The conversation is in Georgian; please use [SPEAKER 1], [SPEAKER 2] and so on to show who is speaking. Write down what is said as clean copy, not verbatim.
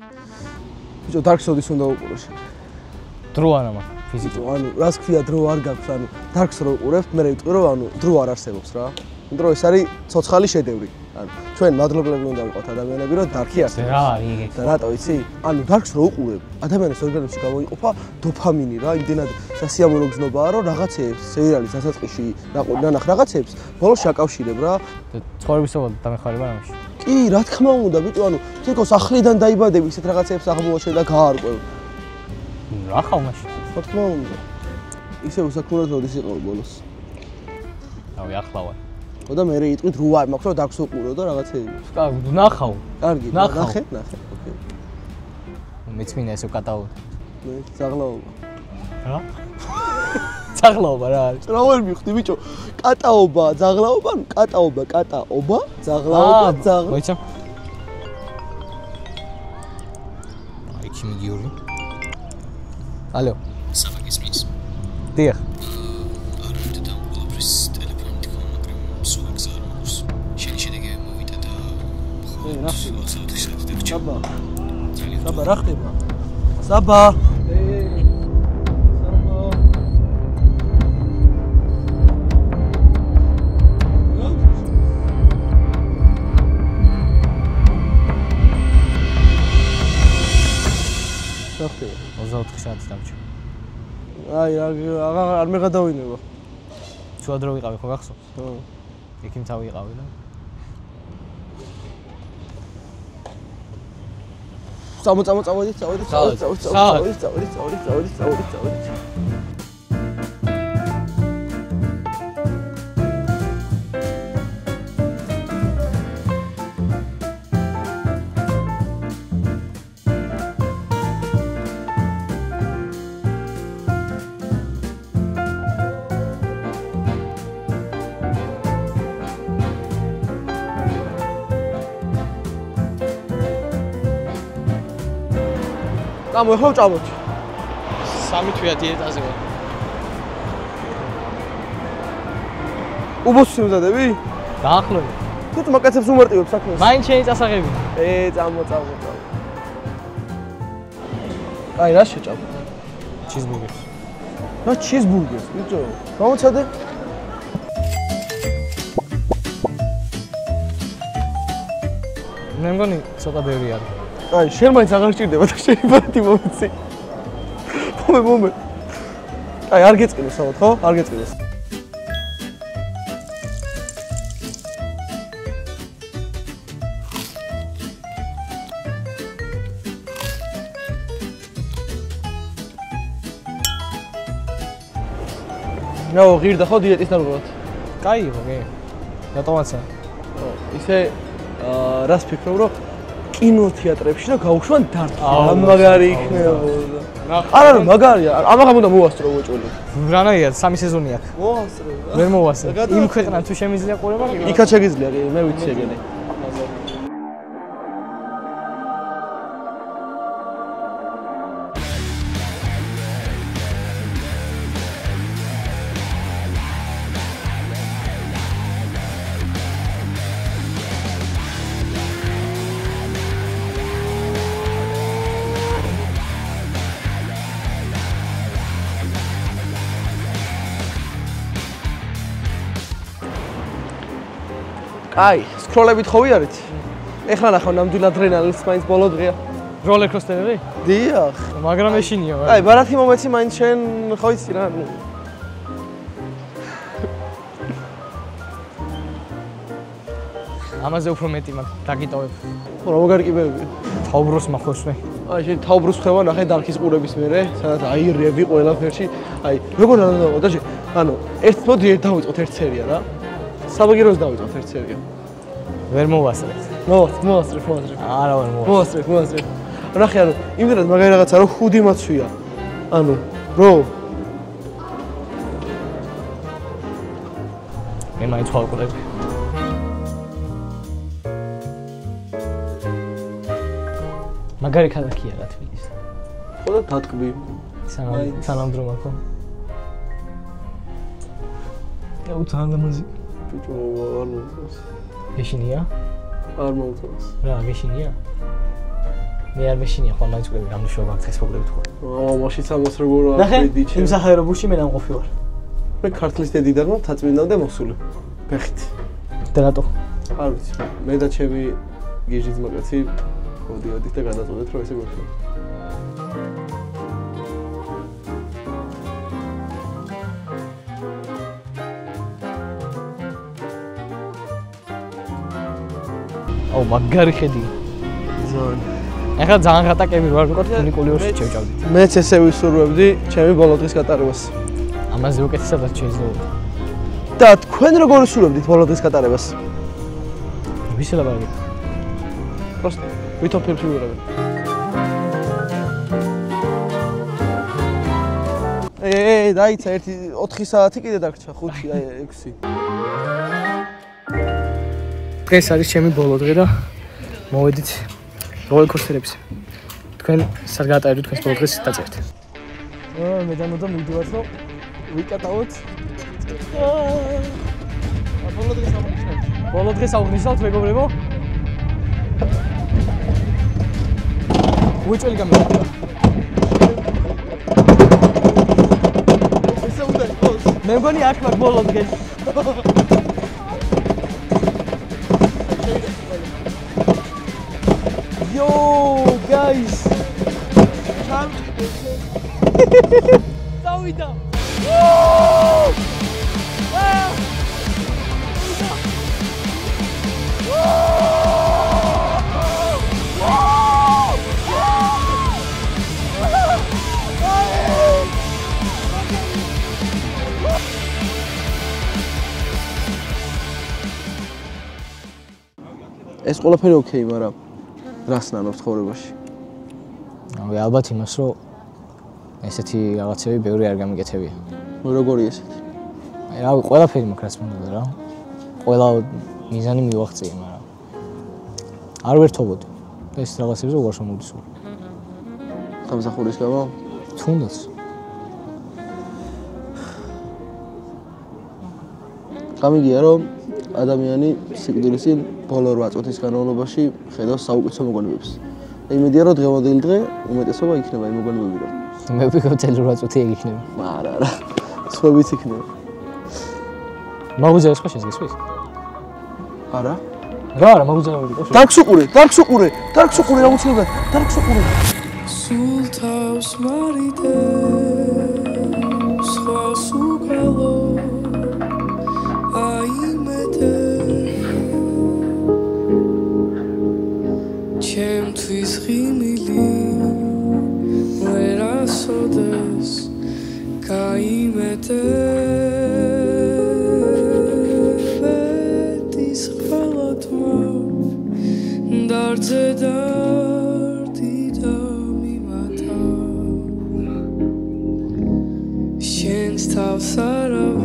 [SPEAKER 1] ბიჭო, Dark Souls-ის უნდა უყურო შენ.
[SPEAKER 2] დრო არა მაგ ფიზიკა.
[SPEAKER 1] ანუ რას ქვია დრო არ გაქვს, ანუ Dark Souls-ს რო უყურებთ, მე ვიტყვი რომ ანუ დრო არ არსებობს რა. იმიტომ რომ ეს არის ცოცხალი შედევრი. ანუ ჩვენ მადლობლები უნდა ვიყოთ ადამიანები, რომ Dark-ი არსებობს.
[SPEAKER 2] რა არის ეგ?
[SPEAKER 1] და რატო იცი? ანუ Dark-ს რო უყურებ, ადამიანის ორგანიზმში გამოიყოფა დოფამინი რა, იმდენად სასიამოვნო გზნობაა, რომ რაღაცეებს, სერიალის დასაწყისში ნანახ რაღაცეებს, ბოლოს შაკავშირებ რა.
[SPEAKER 2] ცხოვრებისობად დამეხმარება ამაში.
[SPEAKER 1] კი, რა თქმა უნდა, ბიჭო, ანუ თქოს ახლიდან დაიბადები ისეთ რაღაცეებს აღმოაჩენ და გაარკვევ.
[SPEAKER 2] რა ხავ მაშინ?
[SPEAKER 1] რა თქმა უნდა. ისე უსაქმურად როდის იყავ ბოლოს.
[SPEAKER 2] რავი, ახლა ვარ.
[SPEAKER 1] და მე იტყვით რო არ მაქვს რომ Dark Souls უყურო და რაღაცეები.
[SPEAKER 2] ნახავ.
[SPEAKER 1] კარგი, ნახე, ოკეი.
[SPEAKER 2] მეც მინდა ესე ვკატაო.
[SPEAKER 1] მე ზაღლაობა.
[SPEAKER 2] რა? ზაღლაობა რა არის?
[SPEAKER 1] რა ვერ მივხვდი ბიჭო? კატაობა, ზაღლაობა, კატაობა, ზაღლაობა, ზაღლაობა.
[SPEAKER 2] მოიცა? აი ჩემი გიორგი. ალო.
[SPEAKER 3] საბაგის მის.
[SPEAKER 2] დიახ.
[SPEAKER 1] საბა რა ხდება? საბა. რა ხდება?
[SPEAKER 2] 24 საათი დამჭი.
[SPEAKER 1] აი, არ მეღადავინება.
[SPEAKER 2] შუა დრო ვიყავი ხო გახსოვს?
[SPEAKER 1] ხო.
[SPEAKER 2] იქიმ თავი იყავი და
[SPEAKER 1] წავედით. Am ეხლა ვჭამოთ.
[SPEAKER 2] 3 თვეა დიეტაზე ვარ.
[SPEAKER 1] უბოსს იმზადები?
[SPEAKER 2] დაახლოებით.
[SPEAKER 1] თუ მაგაცებს უმარტივებ საქმეს.
[SPEAKER 2] მაინც შენი წასაღები.
[SPEAKER 1] წამო. აი, რა შეჭამ?
[SPEAKER 2] ჩიზბურგერს.
[SPEAKER 1] რა ჩიზბურგერს, ბიჭო? გამოცადე?
[SPEAKER 2] მე მგონი ცოტა ბევრი არის.
[SPEAKER 1] აი, შენ მაინც აღარ გჭირდება და შეიძლება მომიცი. მომე. აი, არ გეწყინოს საერთოდ, ხო? არ გეწყინოს. რა ღირდა ხო დიეტის დარღვევად?
[SPEAKER 2] კაი იყო, კი. რატომაცა?
[SPEAKER 1] ისე რას ფიქრობ, რომ კინოთეატრებში და გაუშვან დარტყმა. მაგარი იქნებოდა. არა, მაგარია. ამაღამ უნდა მოვასწრო უეჭველი.
[SPEAKER 2] რანაირად 3 სეზონი აქვს.
[SPEAKER 1] მოვასწრო.
[SPEAKER 2] ვერ მოვასწრო. იმ ქვეყნად თუ შემიძლია ყურება, კი.
[SPEAKER 1] იქაც შეგიძლია, კი, მე ვიცი ეგენი. აი, სკროლებით ხო ვიარით? ეხლა ნახავ ნამდვილ ადრენალინს მაინც ბოლო დღეა.
[SPEAKER 2] როლერ კოსტერი?
[SPEAKER 1] დიახ.
[SPEAKER 2] მაგრამ ეშინია.
[SPEAKER 1] აი, ბარათი მომეცი მაინც შენ ხო იცი რა.
[SPEAKER 2] ამაზე უფრო მეტი მაგ დაგიტოვებ.
[SPEAKER 1] ხო, რა მაგარი კიბერია.
[SPEAKER 2] თაუბროს მახოსვე.
[SPEAKER 1] აი, შენ თაუბროს ხება ნახე Dark-ის ყურების მერე, სადაც აირები ყველაფერში. აი, როგორ და შენ, ანუ, ერთ მოდი დავიწყოთ ერთ სერია რა. საბაგიროს დავიწყოთ ერთ სერია.
[SPEAKER 2] ვერ მოვასწრებ.
[SPEAKER 1] მოვასწრებ.
[SPEAKER 2] არა, ვერ მოვასწრებ.
[SPEAKER 1] მოვასწრებ. ნახე, ანუ, იმდენად მაგარი რაღაცა რომ ხუდი მაცვია. ანუ, რო
[SPEAKER 2] მე მაინც ვაყურებ. მაგარი ქალაქია რა თბილისი.
[SPEAKER 1] ხო და დატკბი.
[SPEAKER 2] სანამ დრო მაქვს. უთან ლამაზი.
[SPEAKER 1] ბიჭო, არ მოუწევს.
[SPEAKER 2] გეშინია?
[SPEAKER 1] არ მოუწევს.
[SPEAKER 2] რა, გეშინია? მე არ მეშინია ხო მაინც ვკლები რამდენი შოვა აქვს ეს პრობლემები თქვა.
[SPEAKER 1] მაშინ სამოს როგორ არის დიჩი.
[SPEAKER 2] იმ სახაერობულში მე ნამყოფი ვარ.
[SPEAKER 1] მე ქართლის დედიდარმა თაწმინდამდე მოსული. ფეხით.
[SPEAKER 2] და რატო?
[SPEAKER 1] არ ვიცი. მე და ჩემი გიჟის მაგაცი მოდიოდით და გადაწყვეტეთ რომ ესე გვექნება. აუ მაგარი ხედი. ზონ. ახლა ძალიან გატაკები ვარ ვიყოთ ფუნიკულიორში შევჭავდით. მეც ესე ვისურვებდი ჩემი ბოლო დღის გატარებას.
[SPEAKER 2] ამაზე უკეთესადაც შეიძლება.
[SPEAKER 1] და თქვენ როგორ ვისურვებდით ბოლო დღის გატარებას?
[SPEAKER 2] ვისი ლაბარაკი?
[SPEAKER 1] просто ვითომ ფილმში ვიღებდი. დაიცა 4 საათი კიდე დაგრჩა 5 აი 6.
[SPEAKER 2] დღეს არის ჩემი ბოლო დღე და მოვედით როლერკოსტერებზე. თქვენ სად გაატარებთ თქვენს ბოლო დღეს დაწერთ. მე დამოდა მივდივარ რომ ვიკატავოთ. ბოლო დღეს აღნიშნავთ. ბოლო დღეს აღნიშნავთ მეგობრებო. უეჭველი გამოვიდა. ესე უნდა იყოს. მე მგონი აქ მაგ ბოლო დღეს. Yo, guys! Davida!
[SPEAKER 1] ეს ყველაფერი ოკეი, მაგრამ რას ნანობს ცხოვრებაში?
[SPEAKER 2] ალბათ იმას, რომ ესეთი რაღაცები ბევრი არ გამიკეთებია.
[SPEAKER 1] როგორი ესეთი?
[SPEAKER 2] რავი, ყველაფერი მაქვს რაც მომდა რა. ყველა მიზანი მივაღწია, მაგრამ არ ვერთობოდი. ეს რაღაცებზე უარს მომდისვარ.
[SPEAKER 1] სამსახურის გამო?
[SPEAKER 2] თუნდაც.
[SPEAKER 1] გამიგია, რომ ადამიანი სიკვდილის წინ ბოლო 8 წუთის განმავლობაში ხედავს საუკეთესო მოგონებებს. იმედია რომ დღევანდელი დღე უმეტესობა იქნება იმ მოგონებებიდან.
[SPEAKER 2] მე ვფიქრობ წელი 8 წუთი ეგ იქნება.
[SPEAKER 1] არა. სხვაებიც იქნება.
[SPEAKER 2] მაგუზა ეს ხო შეგესვის?
[SPEAKER 1] არა.
[SPEAKER 2] რა მაგუზა რა ვიყო?
[SPEAKER 1] დარქსუყურე რა უცხოება? დარქსუყურე.
[SPEAKER 3] სულთავს მარიდე სხვა სუკალო აიმედე ჩემთვის ღიმილი ვერასოდეს გაიმედე ვეთის ხალათმა დარწე დარდი და მიმათა შენს თავს არა